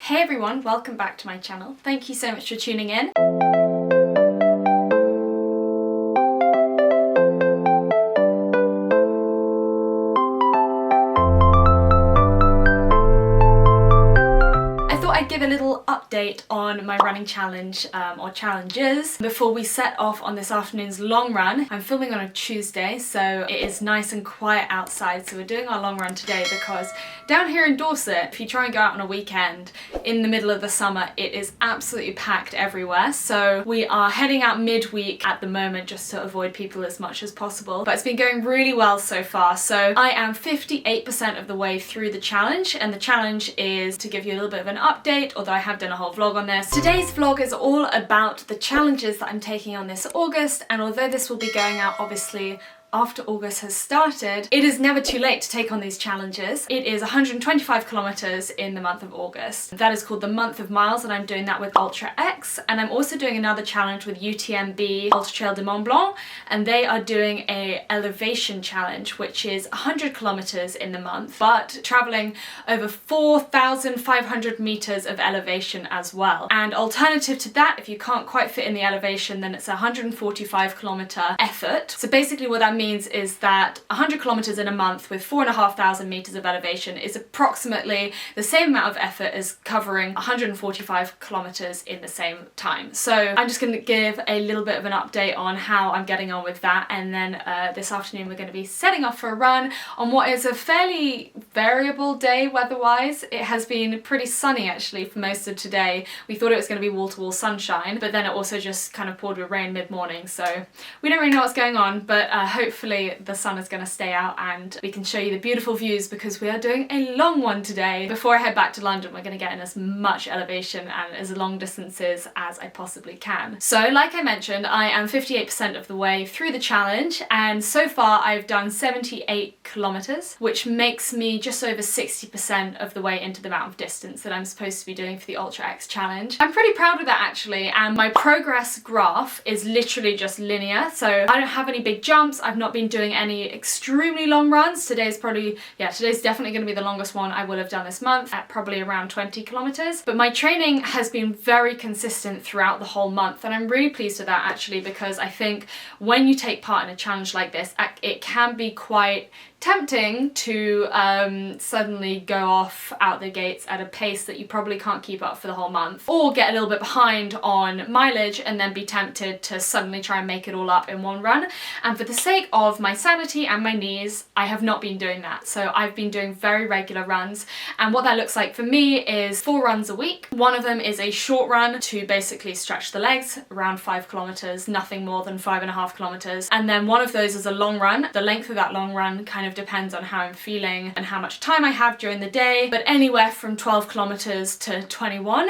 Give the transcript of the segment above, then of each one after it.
Hey everyone, welcome back to my channel. Thank you so much for tuning in. I'd give a little update on my running challenge or challenges before we set off on this afternoon's long run. I'm filming on a Tuesday, so it is nice and quiet outside, so we're doing our long run today because down here in Dorset, if you try and go out on a weekend in the middle of the summer, it is absolutely packed everywhere. So we are heading out midweek at the moment just to avoid people as much as possible, but it's been going really well so far. So I am 58% of the way through the challenge, and the challenge is to give you a little bit of an update, although I have done a whole vlog on this. Today's vlog is all about the challenges that I'm taking on this August, and although this will be going out obviously after August has started, it is never too late to take on these challenges. It is 125 kilometers in the month of August. That is called the month of miles, and I'm doing that with Ultra X, and I'm also doing another challenge with UTMB Ultra Trail de Mont Blanc, and they are doing a elevation challenge, which is 100 kilometers in the month, but traveling over 4,500 meters of elevation as well. And alternative to that, if you can't quite fit in the elevation, then it's a 145 kilometer effort. So basically what that means is that 100 kilometers in a month with 4,500 meters of elevation is approximately the same amount of effort as covering 145 kilometers in the same time. So I'm just going to give a little bit of an update on how I'm getting on with that, and then this afternoon we're going to be setting off for a run on what is a fairly variable day weather-wise. It has been pretty sunny actually for most of today. We thought it was going to be wall-to-wall sunshine, but then it also just kind of poured with rain mid-morning, so we don't really know what's going on, but hopefully the sun is going to stay out and we can show you the beautiful views, because we are doing a long one today. Before I head back to London, we're going to get in as much elevation and as long distances as I possibly can. So like I mentioned, I am 58% of the way through the challenge, and so far I've done 78 kilometers, which makes me just over 60% of the way into the amount of distance that I'm supposed to be doing for the Ultra X challenge. I'm pretty proud of that actually, and my progress graph is literally just linear, so I don't have any big jumps. I've not been doing any extremely long runs. Today's definitely going to be the longest one I will have done this month, at probably around 20 kilometers. But my training has been very consistent throughout the whole month, and I'm really pleased with that actually, because I think when you take part in a challenge like this, it can be quite tempting to suddenly go off out the gates at a pace that you probably can't keep up for the whole month, or get a little bit behind on mileage and then be tempted to suddenly try and make it all up in one run. And for the sake of my sanity and my knees, I have not been doing that. So I've been doing very regular runs, and what that looks like for me is 4 runs a week. One of them is a short run to basically stretch the legs, around 5 kilometers, nothing more than 5.5 kilometers. And then one of those is a long run. The length of that long run kind of depends on how I'm feeling and how much time I have during the day, but anywhere from 12 kilometers to 21.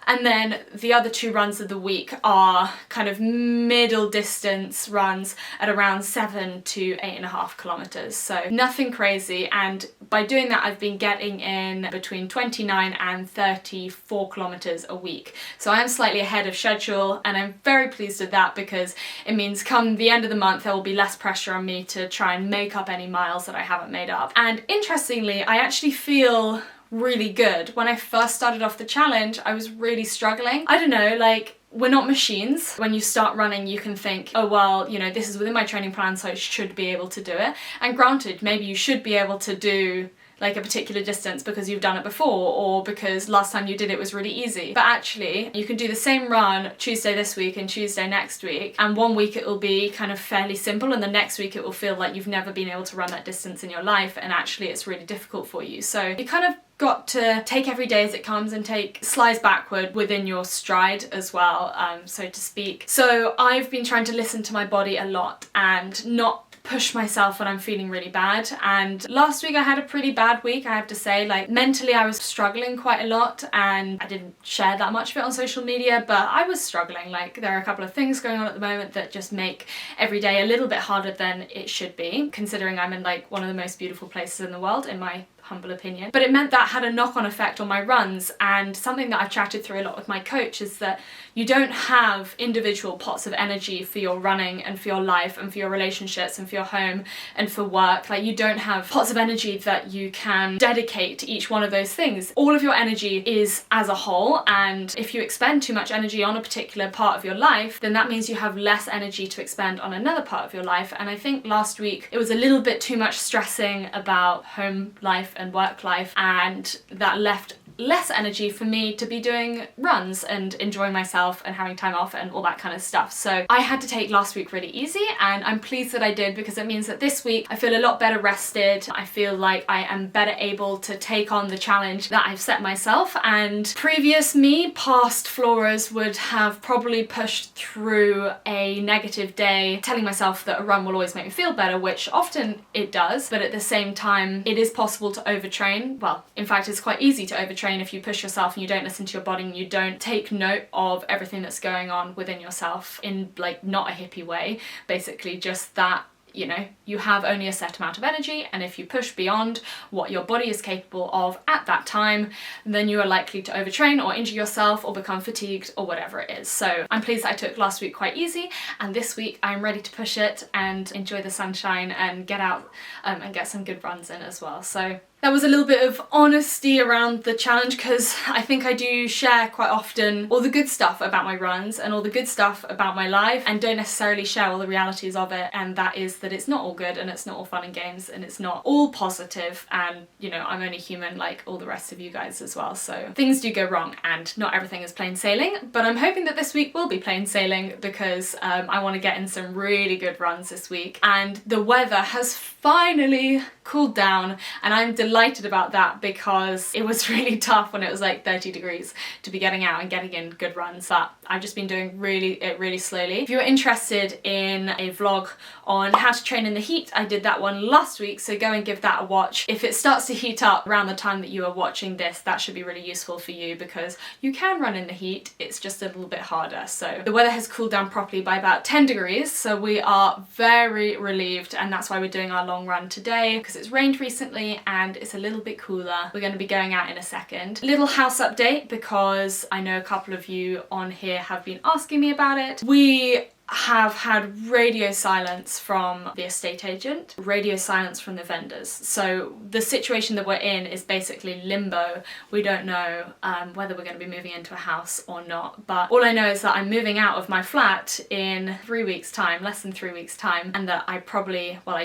And then the other 2 runs of the week are kind of middle distance runs at around 7 to 8.5 kilometers. So nothing crazy, and by doing that I've been getting in between 29 and 34 kilometers a week. So I am slightly ahead of schedule, and I'm very pleased with that, because it means come the end of the month there will be less pressure on me to try and make up any miles that I haven't made up. And interestingly, I actually feel really good. When I first started off the challenge, I was really struggling. I don't know, like, we're not machines. When you start running, you can think, oh well, you know, this is within my training plan, so I should be able to do it. And granted, maybe you should be able to do like a particular distance because you've done it before, or because last time you did it was really easy. But actually, you can do the same run Tuesday this week and Tuesday next week, and one week it will be kind of fairly simple, and the next week it will feel like you've never been able to run that distance in your life, and actually it's really difficult for you. So you kind of got to take every day as it comes and take slides backward within your stride as well, so to speak. So I've been trying to listen to my body a lot and not push myself when I'm feeling really bad. And last week I had a pretty bad week, I have to say. Like, mentally I was struggling quite a lot, and I didn't share that much of it on social media, but I was struggling. Like, there are a couple of things going on at the moment that just make every day a little bit harder than it should be, considering I'm in like one of the most beautiful places in the world, in my humble opinion. But it meant that had a knock-on effect on my runs, and something that I've chatted through a lot with my coach is that you don't have individual pots of energy for your running and for your life and for your relationships and for your home and for work. Like, you don't have pots of energy that you can dedicate to each one of those things. All of your energy is as a whole, and if you expend too much energy on a particular part of your life, then that means you have less energy to expend on another part of your life. And I think last week it was a little bit too much stressing about home life and work life, and that left less energy for me to be doing runs and enjoying myself and having time off and all that kind of stuff. So I had to take last week really easy, and I'm pleased that I did, because it means that this week I feel a lot better rested. I feel like I am better able to take on the challenge that I've set myself, and previous me, past Floras, would have probably pushed through a negative day telling myself that a run will always make me feel better, which often it does, but at the same time it is possible to overtrain. Well, in fact, it's quite easy to overtrain if you push yourself and you don't listen to your body and you don't take note of everything that's going on within yourself in, like, not a hippie way, basically just that, you know, you have only a set amount of energy, and if you push beyond what your body is capable of at that time, then you are likely to overtrain or injure yourself or become fatigued or whatever it is. So I'm pleased that I took last week quite easy, and this week I'm ready to push it and enjoy the sunshine and get out and get some good runs in as well. So that was a little bit of honesty around the challenge, because I think I do share quite often all the good stuff about my runs and all the good stuff about my life, and don't necessarily share all the realities of it, and that is that it's not all good and it's not all fun and games and it's not all positive, and you know, I'm only human like all the rest of you guys as well, so things do go wrong and not everything is plain sailing. But I'm hoping that this week will be plain sailing, because I want to get in some really good runs this week, and the weather has finally cooled down, and I'm delighted about that, because it was really tough when it was like 30 degrees to be getting out and getting in good runs, but I've just been doing really slowly. If you're interested in a vlog on how to train in the heat, I did that one last week, so go and give that a watch. If it starts to heat up around the time that you are watching this, that should be really useful for you, because you can run in the heat, it's just a little bit harder. So the weather has cooled down properly by about 10 degrees, so we are very relieved, and that's why we're doing our long run today, because it's rained recently and it's a little bit cooler. We're going to be going out in a second. Little house update, because I know a couple of you on here have been asking me about it. We have had radio silence from the estate agent, radio silence from the vendors. So the situation that we're in is basically limbo. We don't know whether we're going to be moving into a house or not, but all I know is that I'm moving out of my flat in 3 weeks time, less than 3 weeks time, and that I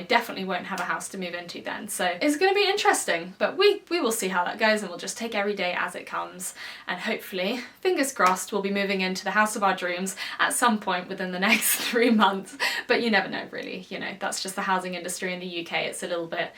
definitely won't have a house to move into then. So it's going to be interesting, but we will see how that goes, and we'll just take every day as it comes, and hopefully, fingers crossed, we'll be moving into the house of our dreams at some point within the next 3 months, but you never know, really. You know, that's just the housing industry in the UK. It's a little bit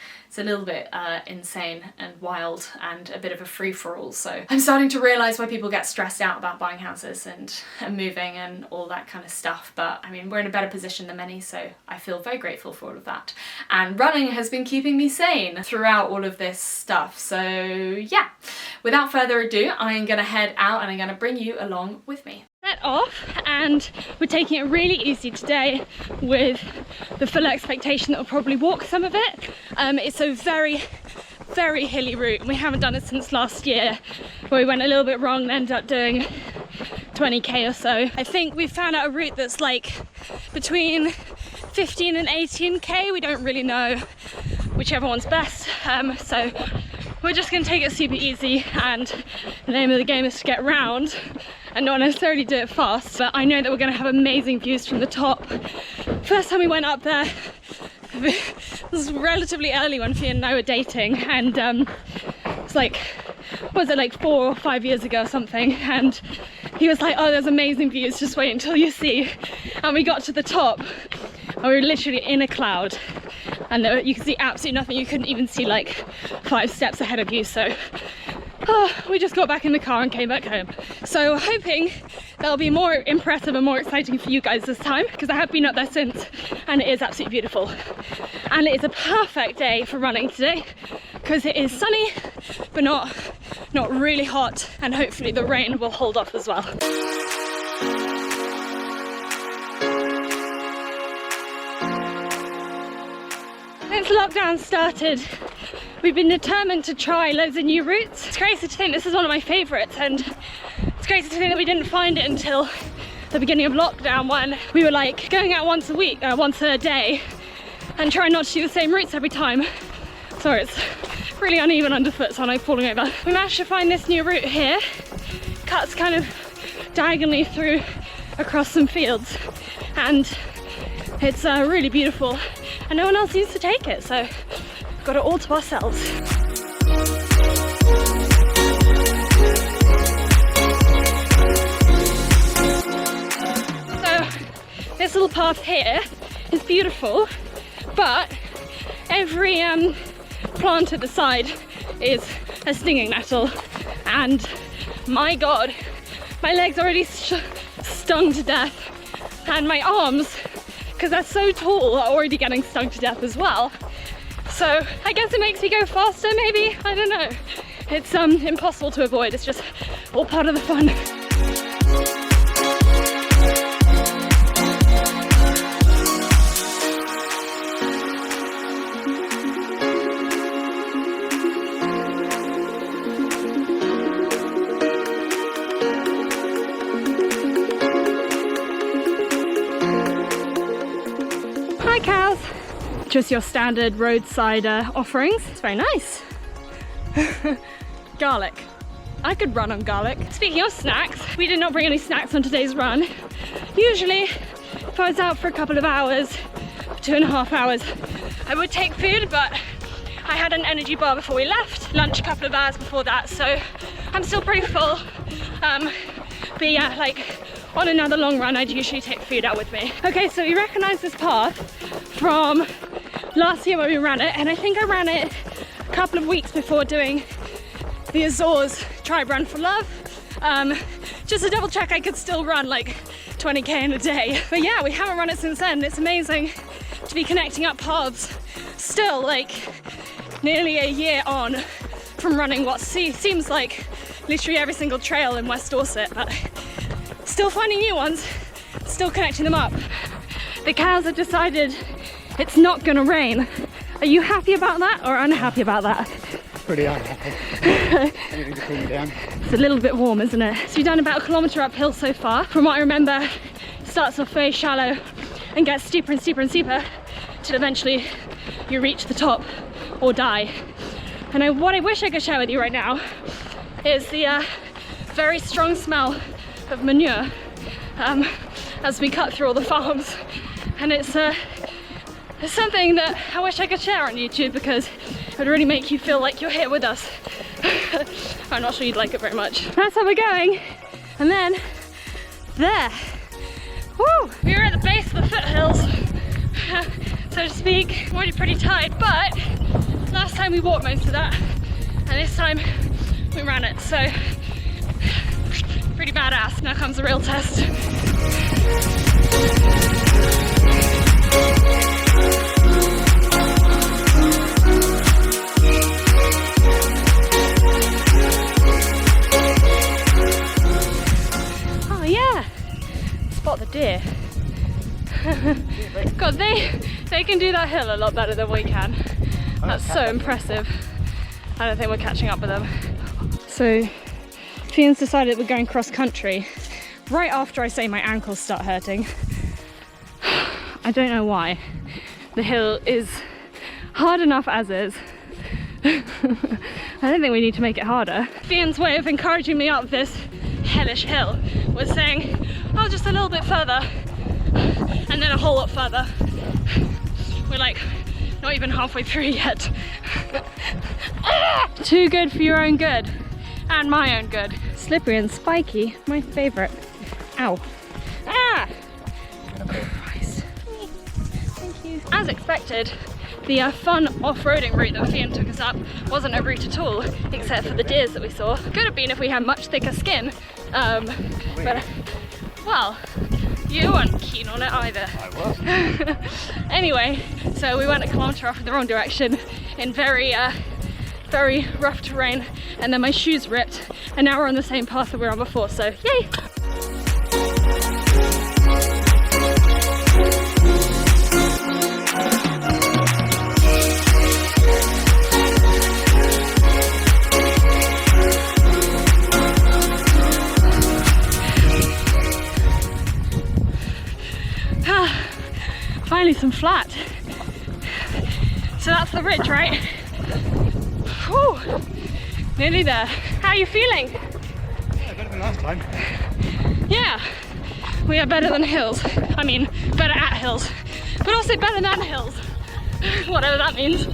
insane and wild and a bit of a free-for-all. So I'm starting to realise why people get stressed out about buying houses and moving and all that kind of stuff. But I mean, we're in a better position than many, so I feel very grateful for all of that. And running has been keeping me sane throughout all of this stuff. So yeah, without further ado, I'm gonna head out and I'm gonna bring you along with me. Set off, and we're taking it really easy today with the full expectation that we'll probably walk some of it. It's a very hilly route, and we haven't done it since last year, where we went a little bit wrong and ended up doing 20k or so. I think we found out a route that's like between 15 and 18k. We don't really know whichever one's best, so we're just going to take it super easy, and the name of the game is to get round and not necessarily do it fast. But I know that we're going to have amazing views from the top. First time we went up there, this was relatively early when Fiann and I were dating, and it's like, was it like 4 or 5 years ago or something, and he was like, oh, there's amazing views, just wait until you see. And we got to the top and we were literally in a cloud, and you could see absolutely nothing. You couldn't even see like 5 steps ahead of you. So we just got back in the car and came back home. So hoping that'll be more impressive and more exciting for you guys this time, because I have been up there since and it is absolutely beautiful. And it is a perfect day for running today, because it is sunny but not really hot, and hopefully the rain will hold off as well. Since lockdown started, we've been determined to try loads of new routes. It's crazy to think this is one of my favourites, and it's crazy to think that we didn't find it until the beginning of lockdown, when we were like going out once a week, once a day, and trying not to do the same routes every time. Sorry, it's really uneven underfoot, so I'm like falling over. We managed to find this new route here. Cuts kind of diagonally through across some fields, and it's really beautiful, and no one else seems to take it, so we've got it all to ourselves. So this little path here is beautiful, but every plant at the side is a stinging nettle, and my god, my legs are already stung to death, and my arms, because they're so tall, are already getting stung to death as well. So I guess it makes me go faster, maybe, I don't know. It's impossible to avoid, it's just all part of the fun. Hi cows! Just your standard roadside offerings. It's very nice. Garlic. I could run on garlic. Speaking of snacks, we did not bring any snacks on today's run. Usually, if I was out for a couple of hours, 2.5 hours, I would take food, but I had an energy bar before we left, lunch a couple of hours before that, so I'm still pretty full. But yeah, like on another long run, I'd usually take food out with me. Okay, so we recognize this path from last year when we ran it, and I think I ran it a couple of weeks before doing the Azores Tribe Run for Love, just to double check I could still run like 20k in a day. But yeah, we haven't run it since then. It's amazing to be connecting up paths still, like nearly a year on from running what seems like literally every single trail in West Dorset, but still finding new ones, still connecting them up. The cows have decided it's not gonna rain. Are you happy about that or unhappy about that? Pretty unhappy. Anything to cool me down. It's a little bit warm, isn't it? So you've done about 1 kilometre uphill so far. From what I remember, it starts off very shallow and gets steeper and steeper and steeper till eventually you reach the top or die. And what I wish I could share with you right now is the very strong smell of manure as we cut through all the farms, and it's something that I wish I could share on YouTube, because it would really make you feel like you're here with us. I'm not sure you'd like it very much. That's how we're going, and then there. Woo! We were at the base of the foothills, so to speak. I'm already pretty tired, but last time we walked most of that, and this time we ran it, so pretty badass. Now comes the real test. Oh yeah, spot the deer. God, they can do that hill a lot better than we can. That's so impressive. I don't think we're catching up with them. So Fiann's decided we're going cross country right after I say my ankles start hurting. I don't know why. The hill is hard enough as is. I don't think we need to make it harder. Fiann's way of encouraging me up this hellish hill was saying, oh, just a little bit further, and then a whole lot further. We're like not even halfway through yet. Too good for your own good. And my own good. Slippery and spiky, my favourite. Ow. Ah! Christ. Thank you. As expected, the fun off-roading route that Fiann took us up wasn't a route at all, except for the deers that we saw. Could have been if we had much thicker skin, but, well, you weren't keen on it either. I was. Anyway, so we went a kilometre off in the wrong direction in very rough terrain, and then my shoes ripped, and now we're on the same path that we were on before, so yay! finally some flat. So that's the ridge, right? Whew. Nearly there. How are you feeling? Yeah, better than last time. Yeah, we are better than hills. I mean, better at hills, but also better than hills. Whatever that means.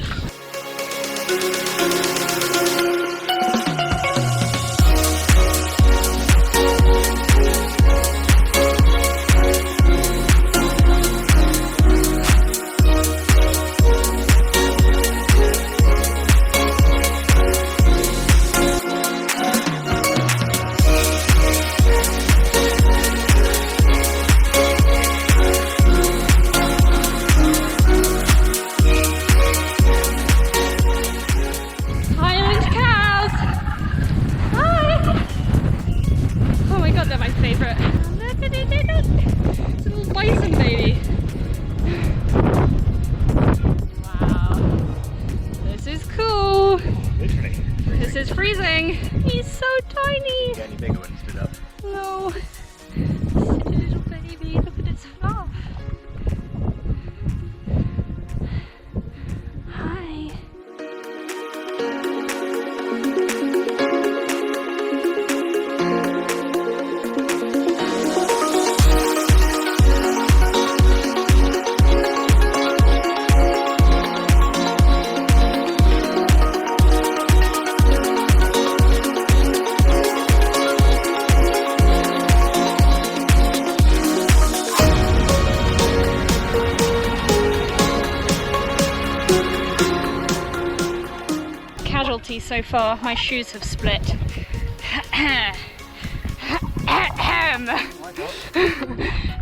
He's so tiny. Get any bigger when he stood up? No. Such a little baby. Look at its fluff. Hi. So far, my shoes have split.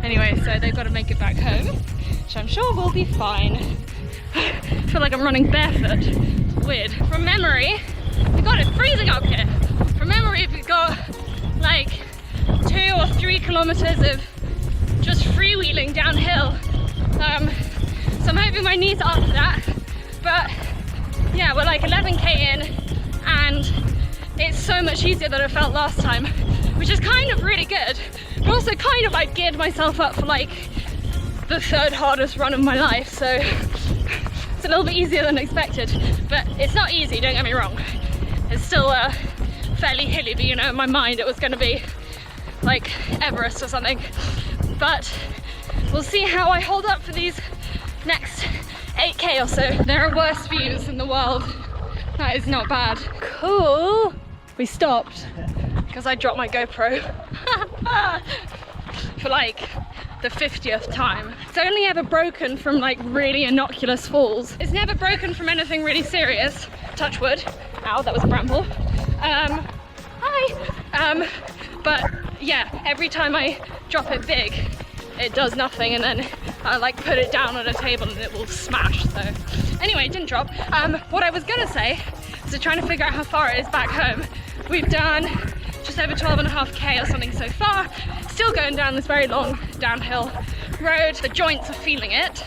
Anyway, so they've got to make it back home, which I'm sure will be fine. I feel like I'm running barefoot. It's weird. From memory, we got it freezing up here. From memory, we got like 2 or 3 kilometers of just freewheeling downhill. So I'm hoping my knees are up to that. But yeah, we're like 11k in. And it's so much easier than it felt last time, which is kind of really good, but also kind of like geared myself up for like the 3rd hardest run of my life, so it's a little bit easier than expected. But it's not easy, don't get me wrong. It's still fairly hilly, but you know, in my mind it was going to be like Everest or something. But we'll see how I hold up for these next 8k or so. There are worse views in the world. That is not bad. Cool. We stopped because I dropped my GoPro for like the 50th time. It's only ever broken from like really innocuous falls. It's never broken from anything really serious. Touch wood. Ow, that was a bramble. Hi. But yeah, every time I drop it big, it does nothing, and then I like put it down on a table and it will smash. So anyway, it didn't drop. What I was gonna say is trying to figure out how far it is back home. We've done just over 12.5k or something so far. Still going down this very long downhill road. The joints are feeling it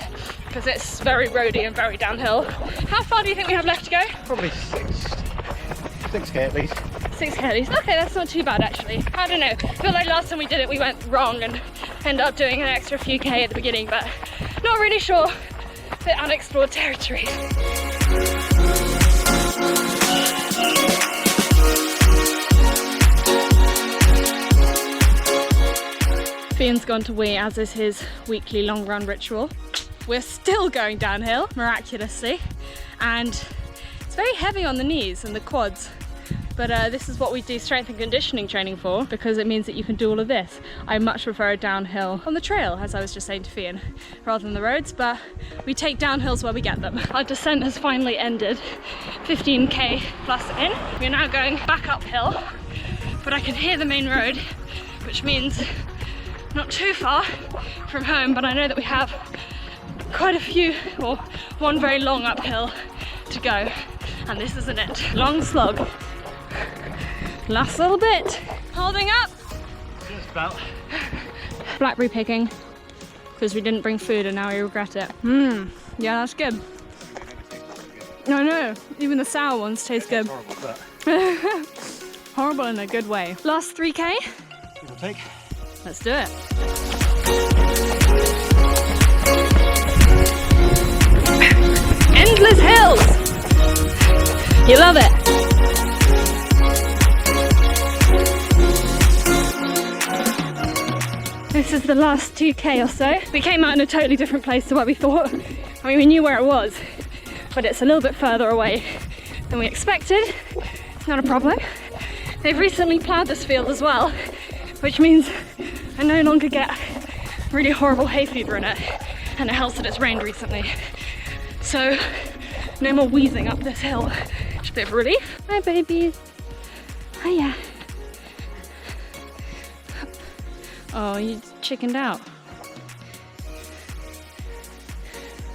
because it's very roady and very downhill. How far do you think we have left to go? Probably 6k at least. 6k at least. Okay, that's not too bad actually. I don't know. I feel like last time we did it, we went wrong and ended up doing an extra few k at the beginning, but not really sure. A bit unexplored territory. Fiann's gone to wee, as is his weekly long run ritual. We're still going downhill, miraculously, and it's very heavy on the knees and the quads. But this is what we do strength and conditioning training for, because it means that you can do all of this. I much prefer downhill on the trail, as I was just saying to Fiann, rather than the roads, but we take downhills where we get them. Our descent has finally ended, 15k plus in. We're now going back uphill, but I can hear the main road, which means not too far from home, but I know that we have quite a few, or one very long uphill to go, and this isn't it. Long slog. Last little bit. Holding up. Just about. Blackberry picking, because we didn't bring food and now we regret it. Yeah, that's good. No, no, even the sour ones taste good. Horrible, but horrible in a good way. Last 3k. Give or take. Let's do it. endless hills. You love it. This is the last 2k or so. We came out in a totally different place to what we thought. I mean, we knew where it was, but it's a little bit further away than we expected. Not a problem. They've recently ploughed this field as well, which means I no longer get really horrible hay fever in it, and it helps that it's rained recently. So no more wheezing up this hill. It's a bit of a relief. Hi babies. Hiya. Oh, you chickened out.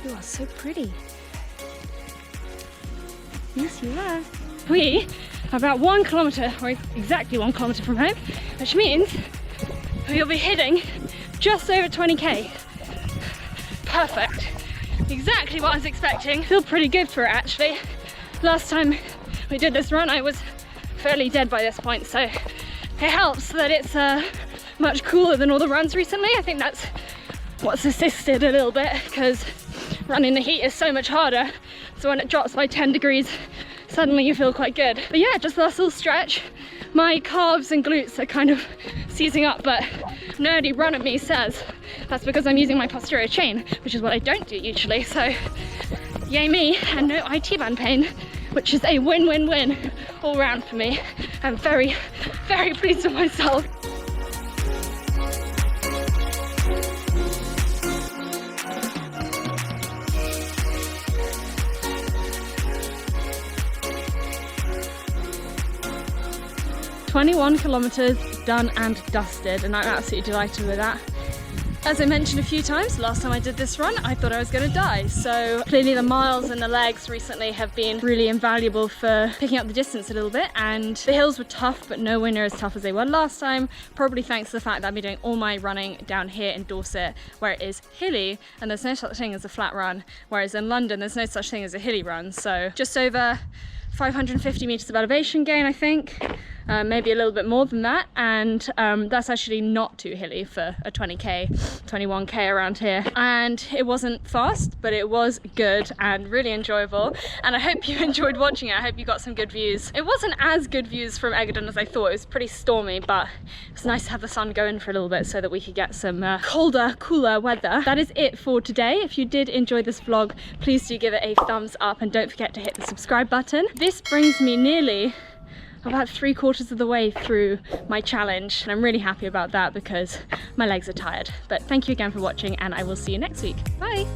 You are so pretty. Yes, you are. We are about 1 kilometre, or exactly 1 kilometre from home, which means we'll be hitting just over 20k. Perfect. Exactly what I was expecting. Feel pretty good for it actually. Last time we did this run I was fairly dead by this point, so it helps that it's much cooler than all the runs recently. I think that's what's assisted a little bit, because running the heat is so much harder, so when it drops by 10 degrees suddenly you feel quite good. But yeah, just last little stretch. My calves and glutes are kind of seizing up, but nerdy run at me says that's because I'm using my posterior chain, which is what I don't do usually, so yay me, and no IT band pain, which is a win-win-win all round for me. I'm very, very pleased with myself. "21 kilometres done and dusted," and I'm absolutely delighted with that. As I mentioned a few times, last time I did this run, I thought I was going to die. So clearly the miles and the legs recently have been really invaluable for picking up the distance a little bit. And the hills were tough, but nowhere near as tough as they were last time. Probably thanks to the fact that I've been doing all my running down here in Dorset, where it is hilly and there's no such thing as a flat run. Whereas in London, there's no such thing as a hilly run. So just over 550 meters of elevation gain, I think. Maybe a little bit more than that, and that's actually not too hilly for a 20k, 21k around here. And it wasn't fast, but it was good and really enjoyable, and I hope you enjoyed watching it. I hope you got some good views. It wasn't as good views from Egerton as I thought. It was pretty stormy, but it's nice to have the sun going for a little bit so that we could get some colder, cooler weather. That is it for today. If you did enjoy this vlog, please do give it a thumbs up and don't forget to hit the subscribe button. This brings me nearly about 3/4 of the way through my challenge, and I'm really happy about that because my legs are tired. But thank you again for watching, and I will see you next week. Bye!